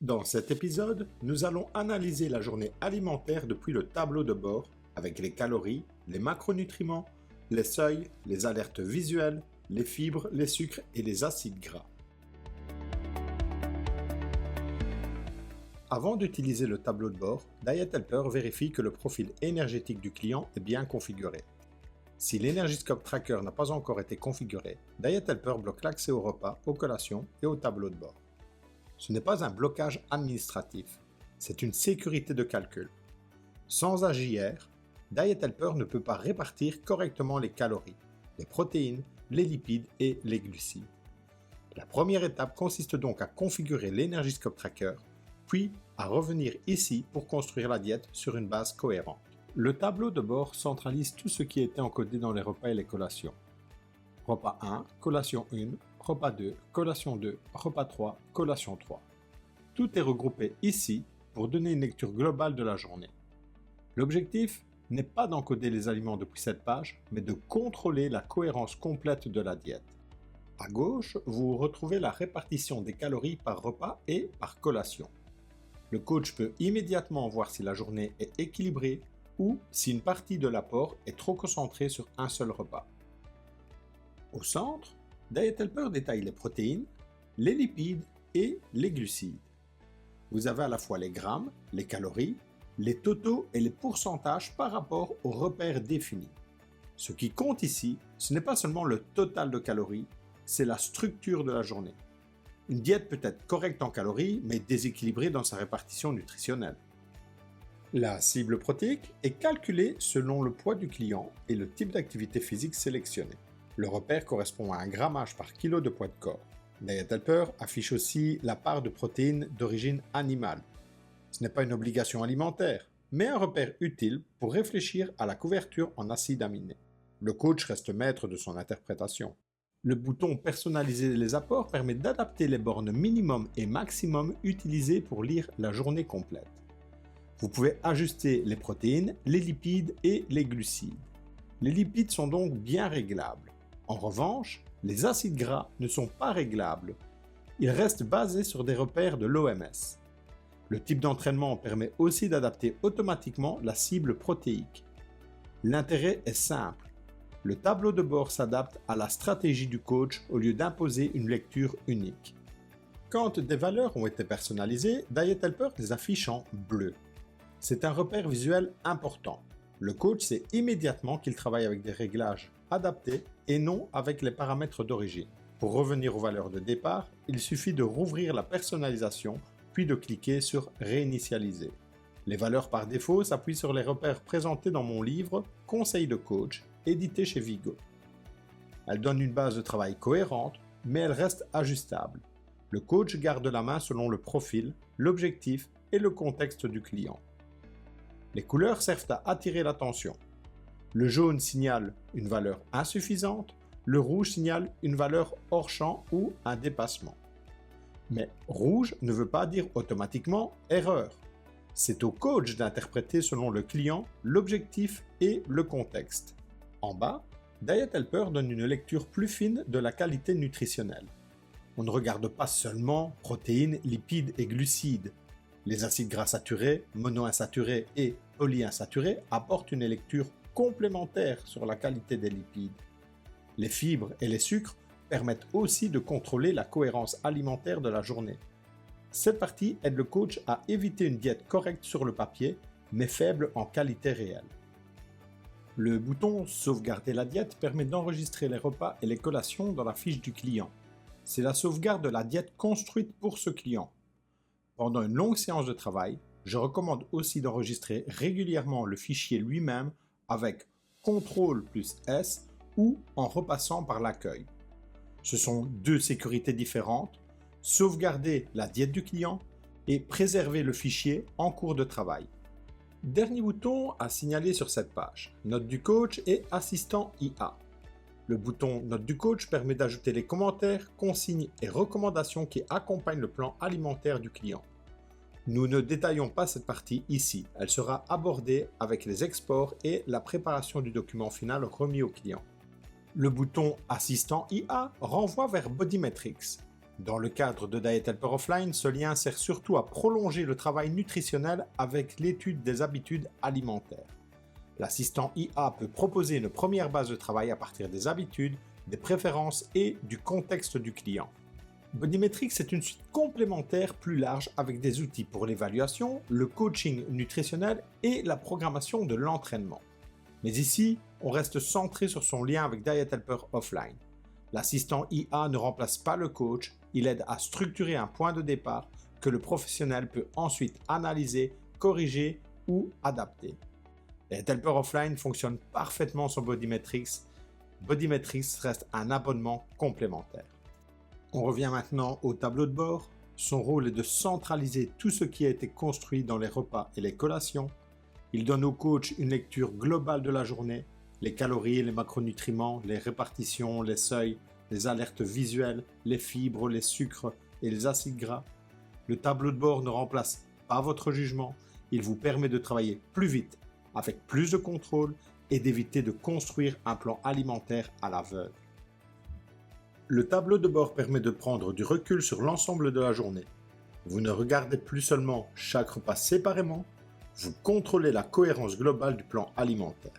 Dans cet épisode, nous allons analyser la journée alimentaire depuis le tableau de bord avec les calories, les macronutriments, les seuils, les alertes visuelles, les fibres, les sucres et les acides gras. Avant d'utiliser le tableau de bord, Diet Helper vérifie que le profil énergétique du client est bien configuré. Si l'Energy Scope Tracker n'a pas encore été configuré, Diet Helper bloque l'accès aux repas, aux collations et au tableau de bord. Ce n'est pas un blocage administratif, c'est une sécurité de calcul. Sans AJR, Diet Helper ne peut pas répartir correctement les calories, les protéines, les lipides et les glucides. La première étape consiste donc à configurer l'Energy Scope Tracker, puis à revenir ici pour construire la diète sur une base cohérente. Le tableau de bord centralise tout ce qui était encodé dans les repas et les collations. Repas 1, collation 1, repas 2, collation 2, repas 3, collation 3. Tout est regroupé ici pour donner une lecture globale de la journée. L'objectif n'est pas d'encoder les aliments depuis cette page, mais de contrôler la cohérence complète de la diète. À gauche, vous retrouvez la répartition des calories par repas et par collation. Le coach peut immédiatement voir si la journée est équilibrée ou si une partie de l'apport est trop concentrée sur un seul repas. Au centre, Diet Helper détaille les protéines, les lipides et les glucides. Vous avez à la fois les grammes, les calories, les totaux et les pourcentages par rapport aux repères définis. Ce qui compte ici, ce n'est pas seulement le total de calories, c'est la structure de la journée. Une diète peut être correcte en calories, mais déséquilibrée dans sa répartition nutritionnelle. La cible protéique est calculée selon le poids du client et le type d'activité physique sélectionné. Le repère correspond à un grammage par kilo de poids de corps. Diet Helper affiche aussi la part de protéines d'origine animale. Ce n'est pas une obligation alimentaire, mais un repère utile pour réfléchir à la couverture en acides aminés. Le coach reste maître de son interprétation. Le bouton Personnaliser les apports permet d'adapter les bornes minimum et maximum utilisées pour lire la journée complète. Vous pouvez ajuster les protéines, les lipides et les glucides. Les lipides sont donc bien réglables. En revanche, les acides gras ne sont pas réglables. Ils restent basés sur des repères de l'OMS. Le type d'entraînement permet aussi d'adapter automatiquement la cible protéique. L'intérêt est simple. Le tableau de bord s'adapte à la stratégie du coach au lieu d'imposer une lecture unique. Quand des valeurs ont été personnalisées, Diet Helper les affiche en bleu. C'est un repère visuel important. Le coach sait immédiatement qu'il travaille avec des réglages adaptés et non avec les paramètres d'origine. Pour revenir aux valeurs de départ, il suffit de rouvrir la personnalisation puis de cliquer sur Réinitialiser. Les valeurs par défaut s'appuient sur les repères présentés dans mon livre Conseils de coach, édité chez Vigo. Elles donnent une base de travail cohérente, mais elles restent ajustables. Le coach garde la main selon le profil, l'objectif et le contexte du client. Les couleurs servent à attirer l'attention. Le jaune signale une valeur insuffisante, le rouge signale une valeur hors champ ou un dépassement. Mais rouge ne veut pas dire automatiquement erreur. C'est au coach d'interpréter selon le client, l'objectif et le contexte. En bas, Diet Helper donne une lecture plus fine de la qualité nutritionnelle. On ne regarde pas seulement protéines, lipides et glucides. Les acides gras saturés, monoinsaturés et polyinsaturés apportent une lecture complémentaire sur la qualité des lipides. Les fibres et les sucres permettent aussi de contrôler la cohérence alimentaire de la journée. Cette partie aide le coach à éviter une diète correcte sur le papier, mais faible en qualité réelle. Le bouton Sauvegarder la diète permet d'enregistrer les repas et les collations dans la fiche du client. C'est la sauvegarde de la diète construite pour ce client. Pendant une longue séance de travail, je recommande aussi d'enregistrer régulièrement le fichier lui-même avec CTRL+S ou en repassant par l'accueil. Ce sont deux sécurités différentes, sauvegarder la diète du client et préserver le fichier en cours de travail. Dernier bouton à signaler sur cette page, Note du coach et Assistant IA. Le bouton Note du coach permet d'ajouter les commentaires, consignes et recommandations qui accompagnent le plan alimentaire du client. Nous ne détaillons pas cette partie ici, elle sera abordée avec les exports et la préparation du document final remis au client. Le bouton Assistant IA renvoie vers Bodymetrics. Dans le cadre de Diet Helper Offline, ce lien sert surtout à prolonger le travail nutritionnel avec l'étude des habitudes alimentaires. L'assistant IA peut proposer une première base de travail à partir des habitudes, des préférences et du contexte du client. Bodymetrics est une suite complémentaire plus large avec des outils pour l'évaluation, le coaching nutritionnel et la programmation de l'entraînement. Mais ici, on reste centré sur son lien avec Diet Helper Offline. L'assistant IA ne remplace pas le coach, il aide à structurer un point de départ que le professionnel peut ensuite analyser, corriger ou adapter. Diet Helper Offline fonctionne parfaitement sur Bodymetrics. Bodymetrics reste un abonnement complémentaire. On revient maintenant au tableau de bord. Son rôle est de centraliser tout ce qui a été construit dans les repas et les collations. Il donne au coach une lecture globale de la journée, les calories, les macronutriments, les répartitions, les seuils, les alertes visuelles, les fibres, les sucres et les acides gras. Le tableau de bord ne remplace pas votre jugement, il vous permet de travailler plus vite, avec plus de contrôle et d'éviter de construire un plan alimentaire à l'aveugle. Le tableau de bord permet de prendre du recul sur l'ensemble de la journée. Vous ne regardez plus seulement chaque repas séparément, vous contrôlez la cohérence globale du plan alimentaire.